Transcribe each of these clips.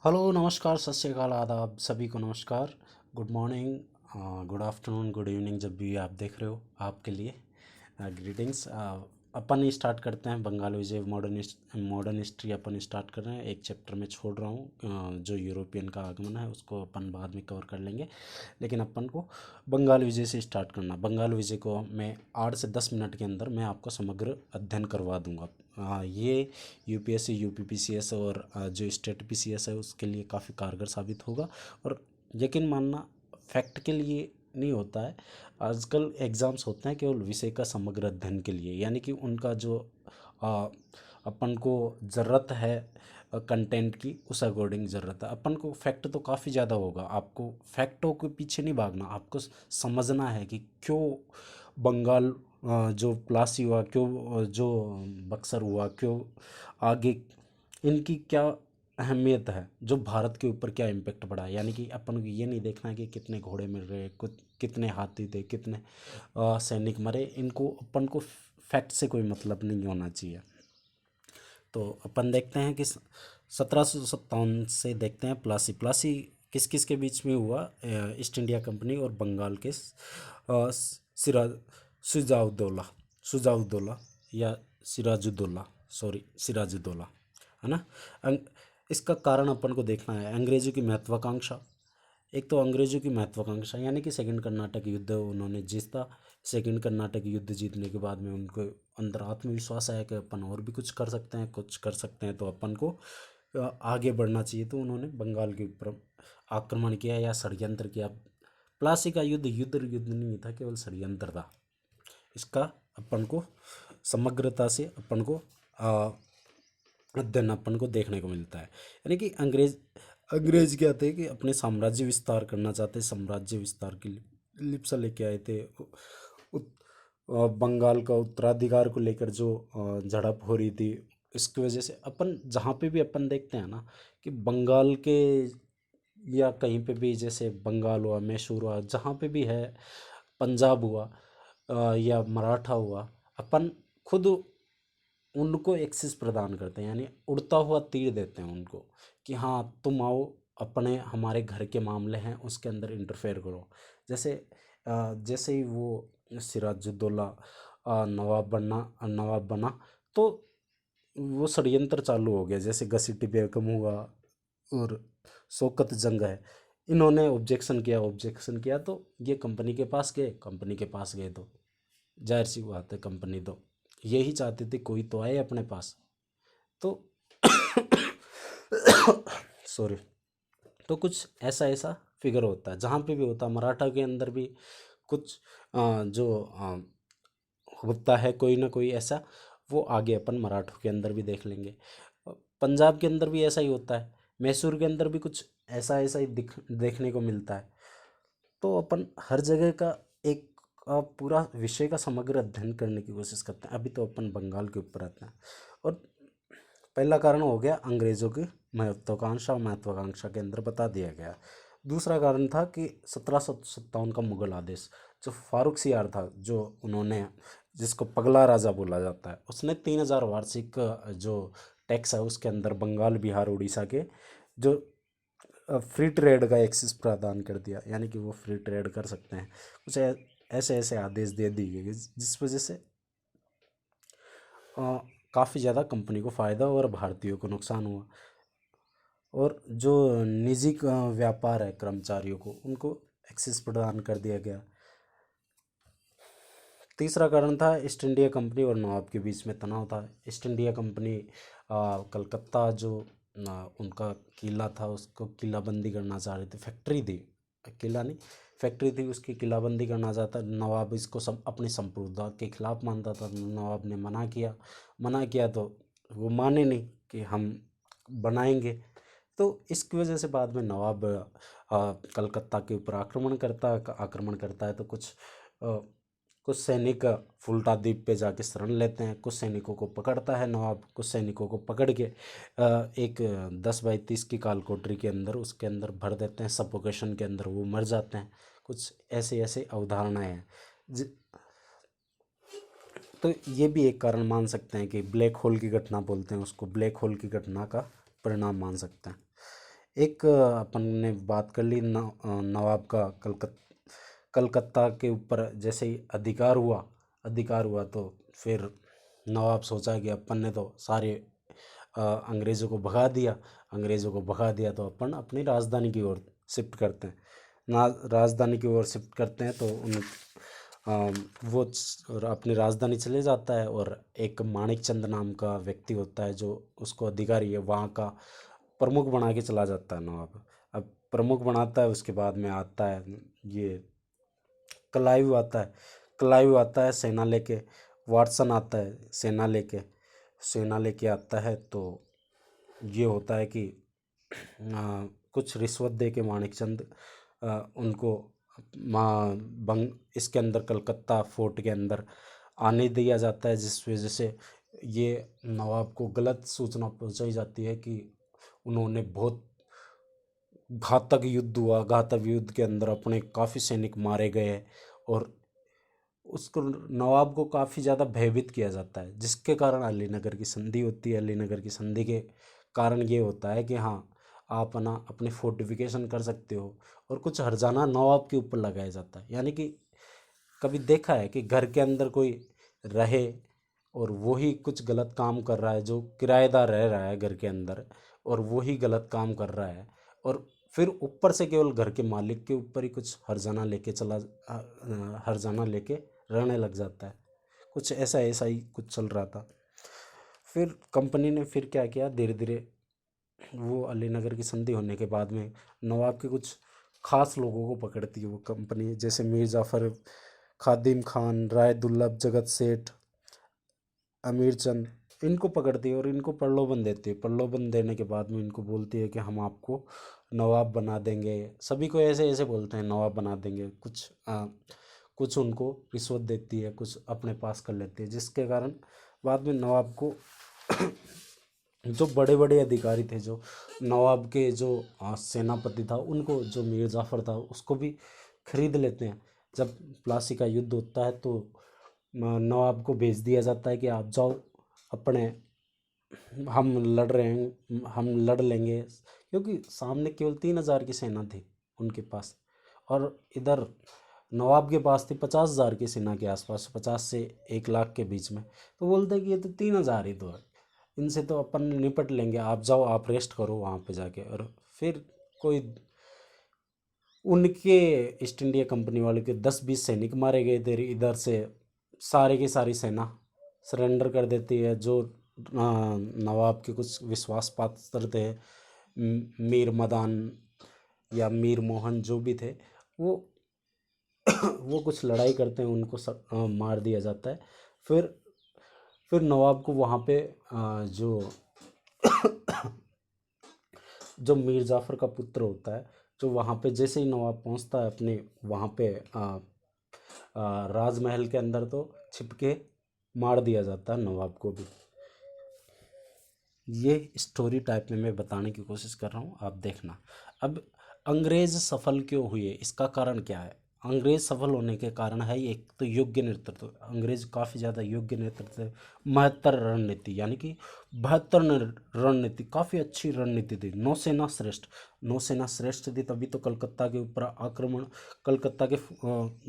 Hello, नमस्कार, सत श्री अकाल, आदाब, सभी को नमस्कार। Good morning, good afternoon, good evening, जब भी आप देख रहे हो आपके लिए ग्रीटिंग्स। अपन ही स्टार्ट करते हैं बंगाल विजय मॉडर्न हिस्ट्री अपन स्टार्ट कर रहे हैं। एक चैप्टर में छोड़ रहा हूँ, जो यूरोपियन का आगमन है उसको अपन बाद में कवर कर लेंगे, लेकिन अपन को बंगाल विजय से स्टार्ट करना। बंगाल विजय को मैं 8 से 10 मिनट के अंदर मैं आपको समग्र अध्ययन करवा दूंगा। ये यूपीएससी यूपीपीसीएस और जो स्टेट पीसीएस है उसके लिए काफ़ी कारगर साबित होगा। और यकीन मानना, फैक्ट के लिए नहीं होता है। आजकल एग्ज़ाम्स होते हैं केवल विषय का समग्र अध्ययन के लिए, यानी कि उनका जो आ, अपन को ज़रूरत है कंटेंट की, उस अकॉर्डिंग ज़रूरत है। अपन को फैक्ट तो काफ़ी ज़्यादा होगा, आपको फैक्टों के पीछे नहीं भागना, आपको समझना है कि क्यों बंगाल जो प्लासी हुआ, क्यों जो बक्सर हुआ, क्यों आगे, इनकी क्या अहमियत है, जो भारत के ऊपर क्या इम्पेक्ट पड़ा है। यानी कि अपन को ये नहीं देखना है कि कितने घोड़े मिल रहे, कुछ कितने हाथी थे, कितने सैनिक मरे, इनको अपन को फैक्ट से कोई मतलब नहीं होना चाहिए। तो अपन देखते हैं कि 1757 से देखते हैं प्लासी प्लासी किस किस के बीच में हुआ। ईस्ट इंडिया कंपनी और बंगाल के सिराज सुजाउद्दौला सुजाउद्दौला या सिराजुद्दौला, सॉरी सिराजुद्दौला, है ना। इसका कारण अपन को देखना है, अंग्रेज़ों की महत्वाकांक्षा। एक तो अंग्रेज़ों की महत्वाकांक्षा, यानी कि सेकंड कर्नाटक युद्ध उन्होंने जीता। सेकंड कर्नाटक युद्ध जीतने के बाद में उनको अंदर आत्मविश्वास आया कि अपन और भी कुछ कर सकते हैं, कुछ कर सकते हैं, तो अपन को आगे बढ़ना चाहिए। तो उन्होंने बंगाल के ऊपर आक्रमण किया या षड्यंत्र किया। प्लासी का युद्ध युद्ध युद्ध नहीं था, केवल षड्यंत्र था। इसका अपन को समग्रता से अपन को अध्ययन अपन को देखने को मिलता है। यानी कि अंग्रेज क्या थे कि अपने साम्राज्य विस्तार करना चाहते, साम्राज्य विस्तार की लिप्सा लेके आए थे। बंगाल का उत्तराधिकार को लेकर जो झड़प हो रही थी, इसकी वजह से अपन जहाँ पे भी अपन देखते हैं ना कि बंगाल के या कहीं पे भी, जैसे बंगाल हुआ, मैसूर हुआ, जहाँ पे भी है, पंजाब हुआ या मराठा हुआ, अपन खुद उनको एक्सेस प्रदान करते हैं, यानी उड़ता हुआ तीर देते हैं उनको कि हाँ तुम आओ, अपने हमारे घर के मामले हैं उसके अंदर इंटरफेयर करो। जैसे जैसे ही वो सिराजुद्दौला नवाब बना, तो वो षड्यंत्र चालू हो गया। जैसे घसीटी बेगम हुआ और शौकत जंग है, इन्होंने ऑब्जेक्शन किया तो ये कंपनी के पास गए तो जाहिर सी बात है, कंपनी तो यही चाहती थी कोई तो आए अपने पास। तो सॉरी। तो कुछ ऐसा ऐसा फिगर होता है, जहाँ पे भी होता है, मराठा के अंदर भी कुछ जो होता है कोई ना कोई ऐसा, वो आगे अपन मराठों के अंदर भी देख लेंगे। पंजाब के अंदर भी ऐसा ही होता है, मैसूर के अंदर भी कुछ ऐसा ऐसा ही देखने को मिलता है। तो अपन हर जगह का एक पूरा विषय का समग्र अध्ययन करने की कोशिश करते हैं। अभी तो अपन बंगाल के ऊपर आते हैं। और पहला कारण हो गया अंग्रेज़ों की महत्वाकांक्षा, और महत्वाकांक्षा के अंदर बता दिया गया। दूसरा कारण था कि 1757 का मुगल आदेश, जो फारूक सियार था, जो उन्होंने, जिसको पगला राजा बोला जाता है, उसने 3,000 वार्षिक जो टैक्स है उसके अंदर बंगाल, बिहार, उड़ीसा के जो फ्री ट्रेड का एक्सेस प्रदान कर दिया, यानी कि वो फ्री ट्रेड कर सकते हैं। कुछ ऐसे ऐसे आदेश दे दिए गए जिस वजह से काफ़ी ज़्यादा कंपनी को फ़ायदा हुआ और भारतीयों को नुकसान हुआ। और जो निजी व्यापार है, कर्मचारियों को, उनको एक्सेस प्रदान कर दिया गया। तीसरा कारण था ईस्ट इंडिया कंपनी और नवाब के बीच में तनाव था। ईस्ट इंडिया कंपनी कलकत्ता जो उनका किला था उसको किलाबंदी करना चाह रही थी, फैक्ट्री थी, किला नहीं, फैक्ट्री थी, उसकी किलाबंदी करना चाहता। नवाब इसको अपनी संप्रभुता के खिलाफ मानता था। नवाब ने मना किया तो वो माने नहीं कि हम बनाएंगे। तो इसकी वजह से बाद में नवाब कलकत्ता के ऊपर आक्रमण करता है। तो कुछ सैनिक फुल्टा द्वीप पे जाके शरण लेते हैं, कुछ सैनिकों को पकड़ता है नवाब, कुछ सैनिकों को पकड़ के एक 10 बाई 30 की काल कोठरी के अंदर, उसके अंदर भर देते हैं, सफोकेशन के अंदर वो मर जाते हैं। कुछ ऐसे ऐसे अवधारणाएं हैं। तो ये भी एक कारण मान सकते हैं कि ब्लैक होल की घटना बोलते हैं उसको, ब्लैक होल की घटना का परिणाम मान सकते हैं। एक अपन ने बात कर ली नवाब का कलकत्ता के ऊपर जैसे ही अधिकार हुआ तो फिर नवाब सोचा कि अपन ने तो सारे अंग्रेज़ों को भगा दिया तो अपन अपनी राजधानी की ओर शिफ्ट करते हैं। ना राजधानी की ओर शिफ्ट करते हैं तो वो अपनी राजधानी चले जाता है और एक माणिक चंद नाम का व्यक्ति होता है जो उसको अधिकारी है वहाँ का प्रमुख बना के चला जाता है नवाब। अब प्रमुख बनाता है, उसके बाद में आता है ये क्लाइव आता है सेना लेके। वाटसन आता है सेना लेके आता है। तो ये होता है कि कुछ रिश्वत दे के माणिकचंद उनको इसके अंदर कलकत्ता फोर्ट के अंदर आने दिया जाता है, जिस वजह से ये नवाब को गलत सूचना पहुंचाई जाती है कि उन्होंने बहुत घातक युद्ध के अंदर अपने काफ़ी सैनिक मारे गए। और उसको नवाब को काफ़ी ज़्यादा भयभीत किया जाता है, जिसके कारण अलीनगर की संधि होती है। अलीनगर की संधि के कारण ये होता है कि हाँ, आप ना अपने फोर्टिफिकेशन कर सकते हो और कुछ हर्जाना नवाब के ऊपर लगाया जाता है। यानी कि कभी देखा है कि घर के अंदर कोई रहे और वही कुछ गलत काम कर रहा है, जो किराएदार रह रहा है घर के अंदर और वही गलत काम कर रहा है, और फिर ऊपर से केवल घर के मालिक के ऊपर ही कुछ हर्जाना लेके रहने लग जाता है। कुछ ऐसा ऐसा ही कुछ चल रहा था। फिर कंपनी ने फिर क्या किया, धीरे धीरे वो अलीनगर की संधि होने के बाद में नवाब के कुछ खास लोगों को पकड़ती है वो कंपनी, जैसे मीर जाफ़र, खादिम खान, राय दुर्लभ, जगत सेठ, अमीर चंद, इनको पकड़ती है और इनको प्रलोभन देती है। प्रलोभन देने के बाद में इनको बोलती है कि हम आपको नवाब बना देंगे। सभी को ऐसे ऐसे बोलते हैं नवाब बना देंगे। कुछ उनको रिश्वत देती है, कुछ अपने पास कर लेती है, जिसके कारण बाद में नवाब को जो बड़े बड़े अधिकारी थे, जो नवाब के जो सेनापति था, उनको, जो मीर जाफ़र था उसको भी खरीद लेते हैं। जब प्लासी का युद्ध होता है तो नवाब को भेज दिया जाता है कि आप जाओ अपने, हम लड़ लेंगे, क्योंकि सामने केवल 3,000 की सेना थी उनके पास और इधर नवाब के पास थी 50,000 की सेना के आसपास, 50 से 1 लाख के बीच में। तो बोलते कि ये तो 3,000 ही तो है, इनसे तो अपन निपट लेंगे, आप जाओ, आप रेस्ट करो वहाँ पे जाके। और फिर कोई उनके ईस्ट इंडिया कंपनी वाले के 10-20 सैनिक मारे गए थे। इधर से सारे की सारी सेना सरेंडर कर देती है। जो नवाब के कुछ विश्वास पात्र थे, मीर मदान या मीर मोहन जो भी थे, वो वो कुछ लड़ाई करते हैं, उनको मार दिया जाता है। फिर नवाब को वहाँ पे जो मीर जाफ़र का पुत्र होता है, जो वहाँ पे जैसे ही नवाब पहुँचता है अपने वहाँ पे राजमहल के अंदर, तो छिप के मार दिया जाता है नवाब को भी। ये स्टोरी टाइप में मैं बताने की कोशिश कर रहा हूँ, आप देखना। अब अंग्रेज़ सफल क्यों हुए, इसका कारण क्या है? अंग्रेज़ सफल होने के कारण है एक तो योग्य नेतृत्व। अंग्रेज़ काफ़ी ज़्यादा योग्य नेतृत्व, महत्तर रणनीति, यानी कि 72 रणनीति, काफ़ी अच्छी रणनीति थी। नौसेना श्रेष्ठ थी, तभी तो कलकत्ता के ऊपर आक्रमण, कलकत्ता के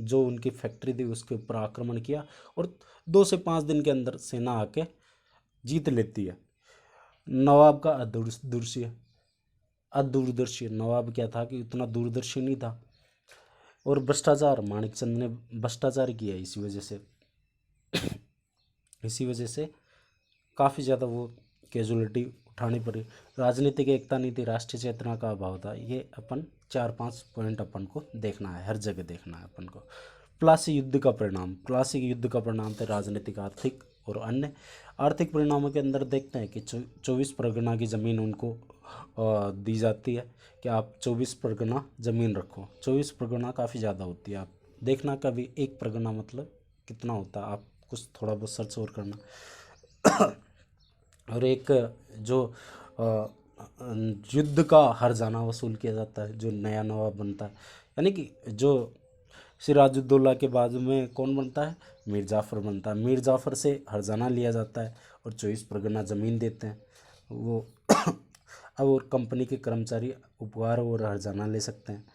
जो उनकी फैक्ट्री थी उसके ऊपर आक्रमण किया और 2 से 5 दिन के अंदर सेना आके जीत लेती है। नवाब का अदूरदर्शी नवाब क्या था कि उतना दूरदर्शी नहीं था, और भ्रष्टाचार, माणिकचंद ने भ्रष्टाचार किया, इसी वजह से काफ़ी ज़्यादा वो कैजुअलिटी उठानी पड़ी। राजनीतिक एकता नहीं थी, राष्ट्रीय चेतना का अभाव था। ये अपन 4-5 पॉइंट अपन को देखना है, हर जगह देखना है अपन को। प्लासी युद्ध का परिणाम थे राजनीतिक, आर्थिक और अन्य। आर्थिक परिणामों के अंदर देखते हैं कि 24 परगना की ज़मीन उनको दी जाती है कि आप 24 परगना ज़मीन रखो। 24 परगना काफ़ी ज़्यादा होती है, आप देखना कभी एक परगना मतलब कितना होता है, आप कुछ थोड़ा बहुत सर्च और करना। और एक जो युद्ध का हर्जाना वसूल किया जाता है, जो नया नवाब बनता है, यानी कि जो सिराजुद्दौला के बाद में कौन बनता है, मीर जाफ़र बनता है। मीर जाफ़र से हर्जाना लिया जाता है और 24 परगना ज़मीन देते हैं वो। अब और कंपनी के कर्मचारी उपहार और हर्जाना ले सकते हैं।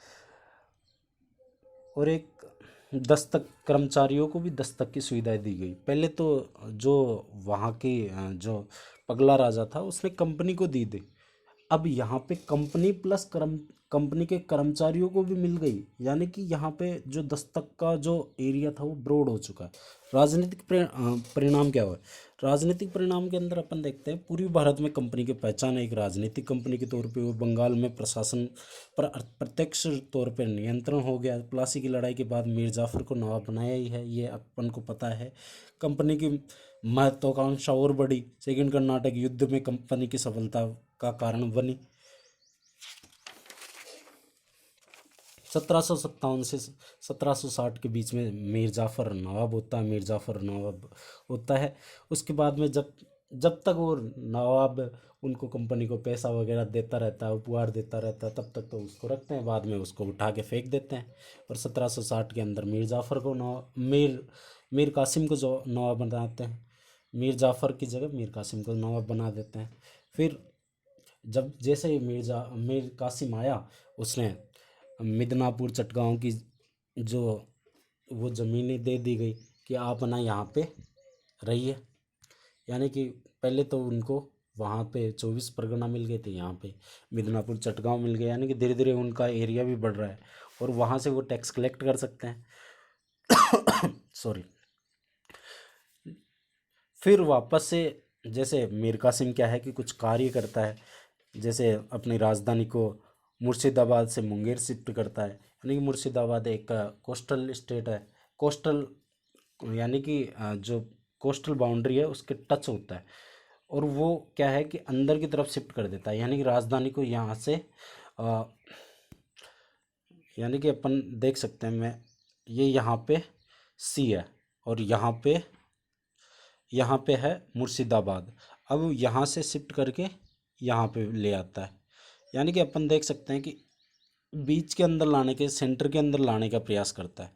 और एक दस्तक, कर्मचारियों को भी दस्तक की सुविधाएं दी गई। पहले तो जो वहाँ की जो पगला राजा था उसने कंपनी को दी थी, अब यहाँ पे कंपनी प्लस कंपनी के कर्मचारियों को भी मिल गई। यानी कि यहाँ पे जो दस्तक का जो एरिया था वो ब्रॉड हो चुका है। राजनीतिक परिणाम क्या हुआ? राजनीतिक परिणाम के अंदर अपन देखते हैं पूर्वी भारत में कंपनी की पहचान एक राजनीतिक कंपनी के तौर पे हुई। बंगाल में प्रशासन पर प्रत्यक्ष तौर पर नियंत्रण हो गया। प्लासी की लड़ाई के बाद मीर जाफर को नवाब बनाया ही है, ये अपन को पता है। कंपनी की महत्वाकांक्षा और बढ़ी। सेकंड कर्नाटक युद्ध में कंपनी की सफलता का कारण बनी। 1757 से 1760 के बीच में मीर जाफ़र नवाब होता है। मीर जाफ़र नवाब होता है। उसके बाद में जब जब तक वो नवाब उनको कंपनी को पैसा वगैरह देता रहता है, उपहार देता रहता है, तब तक तो उसको रखते हैं, बाद में उसको उठा के फेंक देते हैं। और 1760 के अंदर मीर जाफ़र को मीर कासिम को जो नवाब बनाते हैं। मीर जाफ़र की जगह मीर कासिम को नवाब बना देते हैं। फिर जब जैसे ही मीर कासिम आया, उसने मिदनापुर चटगांव की जो वो ज़मीनें दे दी गई कि आप ना यहाँ पे रहिए। यानी कि पहले तो उनको वहाँ पे 24 परगना मिल गए थे, यहाँ पे मिदनापुर चटगांव मिल गया। यानी कि धीरे धीरे उनका एरिया भी बढ़ रहा है और वहाँ से वो टैक्स कलेक्ट कर सकते हैं। सॉरी। फिर वापस से जैसे मीर कासिम क्या है कि कुछ कार्य करता है, जैसे अपनी राजधानी को मुर्शिदाबाद से मुंगेर शिफ्ट करता है। यानी कि मुर्शिदाबाद एक कोस्टल स्टेट है। कोस्टल यानी कि जो कोस्टल बाउंड्री है उसके टच होता है, और वो क्या है कि अंदर की तरफ शिफ्ट कर देता है। यानी कि राजधानी को यहाँ से अ, यानी कि अपन देख सकते हैं, मैं ये यहाँ पे सी है और यहाँ पे है मुर्शिदाबाद। अब यहाँ से शिफ्ट करके यहाँ पे ले आता है। यानी कि अपन देख सकते हैं कि बीच के अंदर लाने के, सेंटर के अंदर लाने का प्रयास करता है।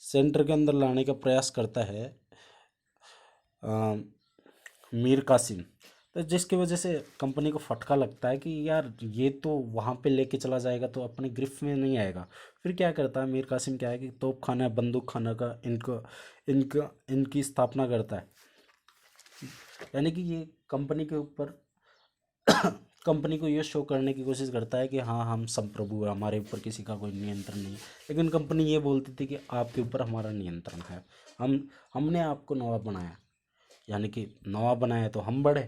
सेंटर के अंदर लाने का प्रयास करता है मीर कासिम। तो जिसकी वजह से कंपनी को फटका लगता है कि यार ये तो वहाँ पे लेके चला जाएगा तो अपने गिरफ्त में नहीं आएगा। फिर क्या करता है मीर कासिम, क्या है कि तोप खाना, बंदूक खाना का इनकी स्थापना करता है। यानी कि ये कंपनी के ऊपर कंपनी को ये शो करने की कोशिश करता है कि हाँ हम संप्रभु हैं, हमारे ऊपर किसी का कोई नियंत्रण नहीं है। लेकिन कंपनी ये बोलती थी कि आपके ऊपर हमारा नियंत्रण है, हमने आपको नवाब बनाया। यानी कि नवाब बनाया तो हम बड़े।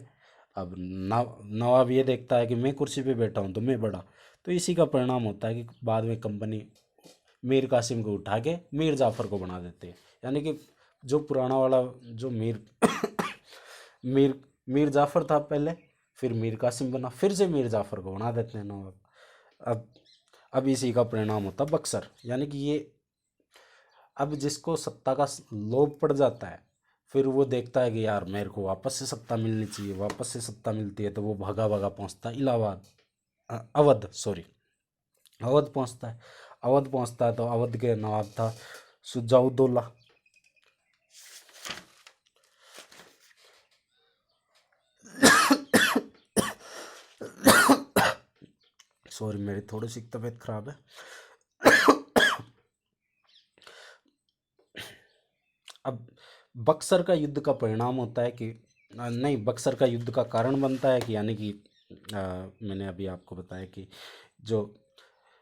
अब नवाब ये देखता है कि मैं कुर्सी पे बैठा हूँ तो मैं बड़ा। तो इसी का परिणाम होता है कि बाद में कंपनी मीर कासिम को उठा के मीर जाफ़र को बना देते हैं। यानी कि जो पुराना वाला जो मीर मीर जाफ़र था पहले, फिर मीर कासिम बना, फिर से मीर जाफ़र को बना देते हैं नवाब। अब अब इसी का परिणाम होता है बक्सर। यानी कि ये अब जिसको सत्ता का लोभ पड़ जाता है, फिर वो देखता है कि यार मेरे को वापस से सत्ता मिलनी चाहिए। वापस से सत्ता मिलती है तो वो भागा भागा पहुंचता है इलाहाबाद, अवध, सॉरी, अवध पहुंचता है। अवध पहुंचता है तो अवध के नवाब था सुजाउद्दौला। सॉरी, मेरी थोड़ी सी तबीयत खराब है। अब बक्सर का युद्ध का परिणाम होता है कि नहीं, बक्सर का युद्ध का कारण बनता है कि यानी कि मैंने अभी आपको बताया कि जो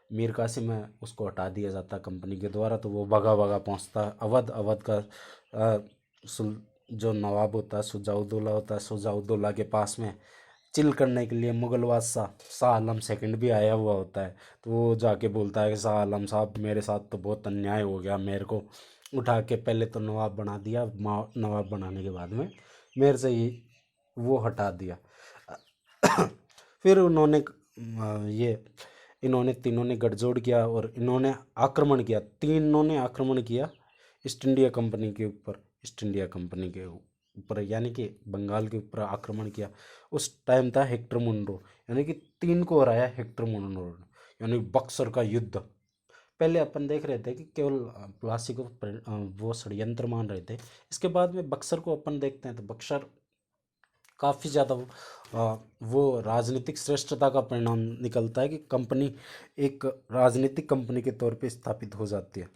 मीर कासिम है उसको हटा दिया जाता है कंपनी के द्वारा, तो वो भगा भगा पहुंचता है अवध। अवध का जो नवाब होता है सुजाउद्दौला होता है, सुजाउद्दौला के पास में चिल करने के लिए मुगल बादशाह शाह आलम सेकंड भी आया हुआ होता है। तो वो जाके बोलता है कि शाह आलम साहब मेरे साथ तो बहुत अन्याय हो गया, मेरे को उठा के पहले तो नवाब बना दिया, नवाब बनाने के बाद में मेरे से ही वो हटा दिया। फिर ये इन्होंने तीनों ने गठजोड़ किया और इन्होंने आक्रमण किया। तीनों ने आक्रमण किया ईस्ट इंडिया कंपनी के ऊपर। ईस्ट इंडिया कंपनी के ऊपर यानी कि बंगाल के ऊपर आक्रमण किया। उस टाइम था हेक्टर मुंडो, यानी कि 3 को हराया हेक्टर मुंडो। यानी बक्सर का युद्ध। पहले अपन देख रहे थे कि केवल प्लासी को वो षड्यंत्र मान रहे थे। इसके बाद में बक्सर को अपन देखते हैं तो बक्सर काफ़ी ज़्यादा वो राजनीतिक श्रेष्ठता का परिणाम निकलता है कि कंपनी एक राजनीतिक कंपनी के तौर पे स्थापित हो जाती है।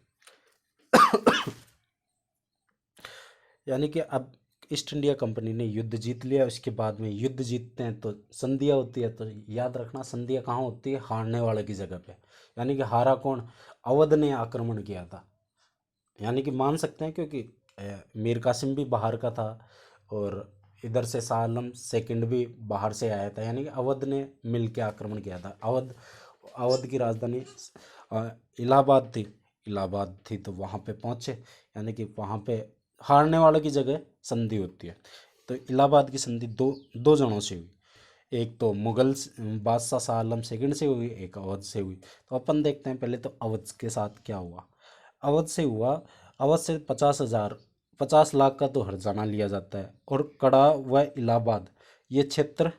यानी कि अब ईस्ट इंडिया कंपनी ने युद्ध जीत लिया, उसके बाद में युद्ध जीतते हैं तो संधियाँ होती है, तो याद रखना संधियाँ कहाँ होती है, हारने वाले की जगह पे। यानी कि हारा कौन, अवध ने आक्रमण किया था। यानी कि मान सकते हैं क्योंकि मीर कासिम भी बाहर का था और इधर से शाह आलम सेकंड भी बाहर से आया था, यानी कि अवध ने मिल के आक्रमण किया था। अवध अवध की राजधानी अ, इलाहाबाद थी। इलाहाबाद थी तो वहाँ पे पहुँचे, यानी कि वहाँ पे हारने वाले की जगह संधि होती है। तो इलाहाबाद की संधि दो दो जनों से हुई, एक तो मुगल बादशाह शाह आलम सेकंड से हुई, एक अवध से हुई। तो अपन देखते हैं पहले तो अवध के साथ क्या हुआ। अवध से हुआ, अवध से 50,000 50 लाख का तो हर्जाना लिया जाता है, और कड़ा व इलाहाबाद ये क्षेत्र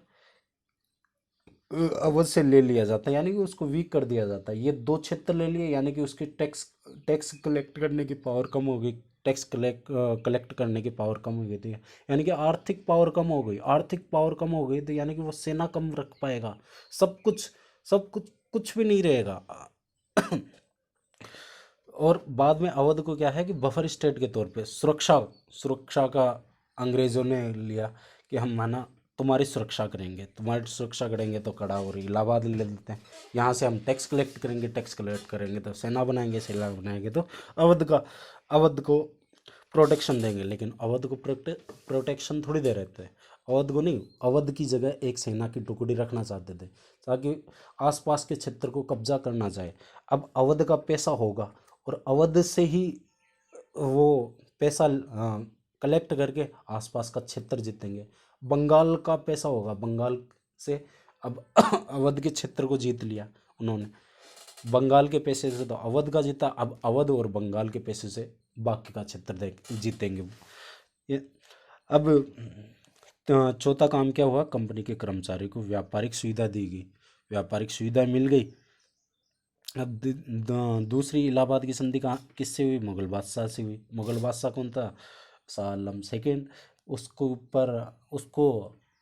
अवध से ले लिया जाता है, यानी कि उसको वीक कर दिया जाता है। ये दो क्षेत्र ले लिए, यानी कि उसकी टैक्स टैक्स कलेक्ट करने की पावर कम हो गई, टैक्स कलेक्ट करने की पावर कम हो गई थी, यानी कि आर्थिक पावर कम हो गई। आर्थिक पावर कम हो गई तो यानी कि वो सेना कम रख पाएगा, सब कुछ सब कुछ कुछ भी नहीं रहेगा। और बाद में अवध को क्या है कि बफर स्टेट के तौर पे सुरक्षा सुरक्षा का अंग्रेज़ों ने लिया कि हम माना तुम्हारी सुरक्षा करेंगे, तुम्हारी सुरक्षा करेंगे तो कड़ा और इलाहाबाद ले लेते हैं। यहाँ से हम टैक्स कलेक्ट करेंगे, टैक्स कलेक्ट करेंगे तो सेना बनाएंगे, सेना बनाएंगे तो अवध का अवध को प्रोटेक्शन देंगे। लेकिन अवध को प्रोटेक्शन थोड़ी दे रहे थे, अवध को नहीं, अवध की जगह एक सेना की टुकड़ी रखना चाहते थे ताकि आसपास के क्षेत्र को कब्जा करना चाहे। अब अवध का पैसा होगा और अवध से ही वो पैसा कलेक्ट करके आसपास का क्षेत्र जीतेंगे। बंगाल का पैसा होगा, बंगाल से अब अवध के क्षेत्र को जीत लिया उन्होंने, बंगाल के पैसे से तो अवध का जीता, अब अवध और बंगाल के पैसे से बाकी का क्षेत्र जीतेंगे ये। अब चौथा काम क्या हुआ, कंपनी के कर्मचारी को व्यापारिक सुविधा दी गई, व्यापारिक सुविधा मिल गई। अब दूसरी इलाहाबाद की संधि कहाँ किससे हुई, मुगल बादशाह से हुई। मुगल बादशाह कौन था, शाह आलम सेकेंड। उसको ऊपर उसको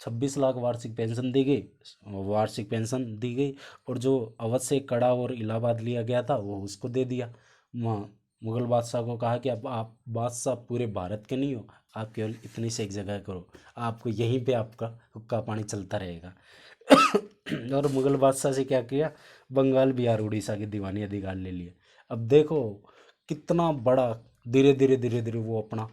26 लाख वार्षिक पेंशन दी गई, वार्षिक पेंशन दी गई। और जो अवध से कड़ा और इलाहाबाद लिया गया था वो उसको दे दिया। मुगल बादशाह को कहा कि अब आप बादशाह पूरे भारत के नहीं हो, आप केवल इतनी से एक जगह करो, आपको यहीं पे आपका हुक्का पानी चलता रहेगा। और मुगल बादशाह से क्या किया, बंगाल बिहार उड़ीसा के दीवानी अधिकार ले लिए। अब देखो कितना बड़ा, धीरे धीरे वो अपना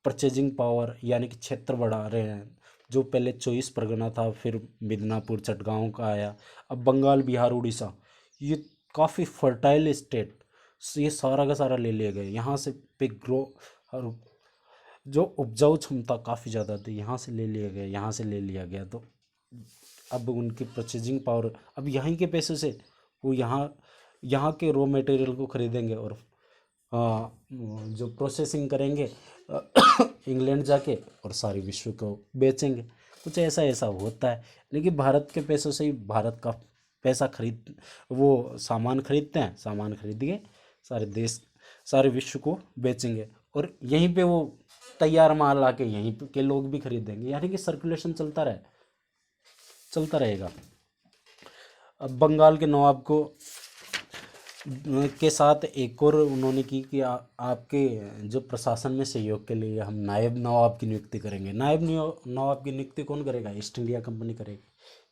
परचेजिंग पावर यानी कि क्षेत्र बढ़ा रहे हैं। जो पहले 24 परगना था, फिर मिदनापुर चटगांव का आया, अब बंगाल बिहार उड़ीसा, ये काफ़ी फर्टाइल स्टेट, ये सारा का सारा ले लिए गए। यहाँ से पिक ग्रो और जो उपजाऊ क्षमता काफ़ी ज़्यादा थी, यहाँ से ले लिया गया, यहाँ से ले लिया गया। तो अब उनकी परचेजिंग पावर, अब यहाँ के पैसे से वो यहाँ यहाँ के रॉ मटेरियल को खरीदेंगे और जो प्रोसेसिंग करेंगे इंग्लैंड जाके और सारे विश्व को बेचेंगे। कुछ ऐसा ऐसा होता है, लेकिन भारत के पैसों से ही भारत का पैसा खरीद वो सामान खरीदते हैं, सामान खरीद के सारे देश सारे विश्व को बेचेंगे, और यहीं पे वो तैयार माल आके यहीं पे के लोग भी खरीदेंगे, यानी कि सर्कुलेशन चलता रहेगा। अब बंगाल के नवाब को के साथ एक और उन्होंने की कि आपके जो प्रशासन में सहयोग के लिए हम नायब नवाब की नियुक्ति करेंगे। नवाब की नियुक्ति कौन करेगा, ईस्ट इंडिया कंपनी करेगी।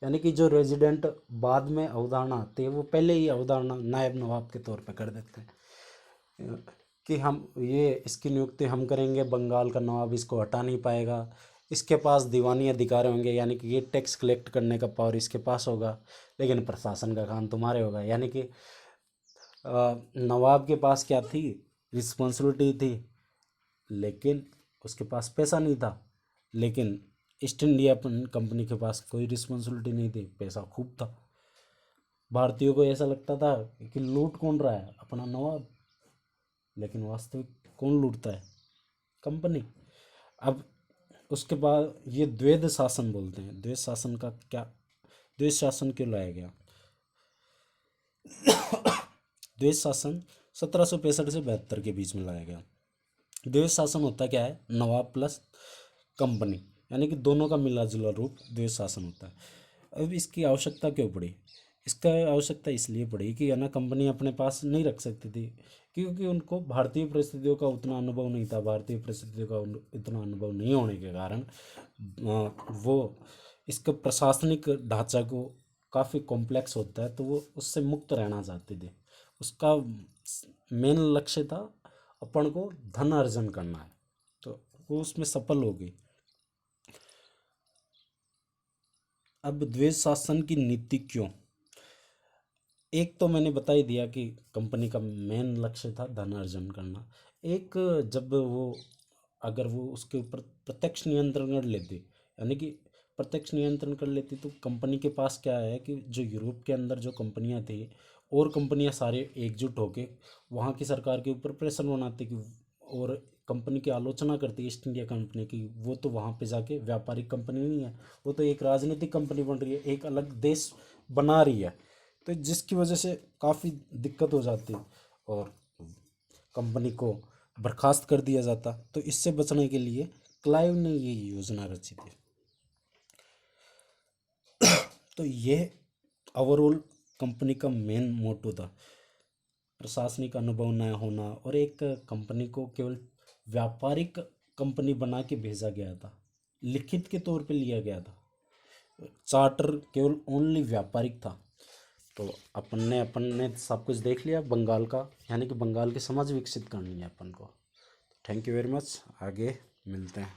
यानी कि जो रेजिडेंट बाद में अवधारणा आती है वो पहले ही अवधारणा नायब नवाब के तौर पे कर देते हैं कि हम ये इसकी नियुक्ति हम करेंगे, बंगाल का नवाब इसको हटा नहीं पाएगा, इसके पास दीवानी अधिकार होंगे, यानी कि ये टैक्स कलेक्ट करने का पावर इसके पास होगा, लेकिन प्रशासन का काम तुम्हारे होगा। यानी कि नवाब के पास क्या थी, रिस्पॉन्सिबिलिटी थी, लेकिन उसके पास पैसा नहीं था। लेकिन ईस्ट इंडिया कंपनी के पास कोई रिस्पॉन्सिबिलिटी नहीं थी, पैसा खूब था। भारतीयों को ऐसा लगता था कि लूट कौन रहा है, अपना नवाब, लेकिन वास्तविक कौन लूटता है, कंपनी। अब उसके बाद ये द्वैध शासन बोलते हैं, द्वैध शासन का क्या, द्वैध शासन क्यों लाया गया, द्वैध शासन 1765 से 72 के बीच में लाया गया। द्वैध शासन होता क्या है, नवाब प्लस कंपनी, यानी कि दोनों का मिला जुला रूप द्वैध शासन होता है। अब इसकी आवश्यकता क्यों पड़ी? इसका आवश्यकता इसलिए पड़ी कि है ना, कंपनी अपने पास नहीं रख सकती थी, क्योंकि उनको भारतीय परिस्थितियों का उतना अनुभव नहीं था। भारतीय परिस्थितियों का इतना अनुभव नहीं होने के कारण वो इसके प्रशासनिक ढांचा को काफ़ी कॉम्प्लेक्स होता है, तो वो उससे मुक्त रहना चाहते थे। उसका मेन लक्ष्य था अपन को धन अर्जन करना है, तो वो उसमें सफल हो गई। अब द्वैध शासन की नीति क्यों? एक तो मैंने बता ही दिया कि कंपनी का मेन लक्ष्य था धन अर्जन करना। एक, जब वो अगर वो उसके ऊपर प्रत्यक्ष नियंत्रण कर लेती, यानी कि प्रत्यक्ष नियंत्रण कर लेती, तो कंपनी के पास क्या है कि जो यूरोप के अंदर जो कंपनियां थी और कंपनियां सारे एकजुट होके वहाँ की सरकार के ऊपर प्रेशर बनाती कि, और कंपनी की आलोचना करती ईस्ट इंडिया कंपनी की, वो तो वहाँ पे जाके व्यापारिक कंपनी नहीं है, वो तो एक राजनीतिक कंपनी बन रही है, एक अलग देश बना रही है। तो जिसकी वजह से काफ़ी दिक्कत हो जाती और कंपनी को बर्खास्त कर दिया जाता। तो इससे बचने के लिए क्लाइव ने ये योजना रची थी। तो ये ओवरऑल कंपनी का मेन मोटो था, प्रशासनिक अनुभव न होना, और एक कंपनी को केवल व्यापारिक कंपनी बना के भेजा गया था, लिखित के तौर पे लिया गया था। चार्टर केवल ओनली व्यापारिक था। तो अपन ने सब कुछ देख लिया बंगाल का, यानी कि बंगाल की समझ विकसित करनी है अपन को। थैंक यू वेरी मच, आगे मिलते हैं।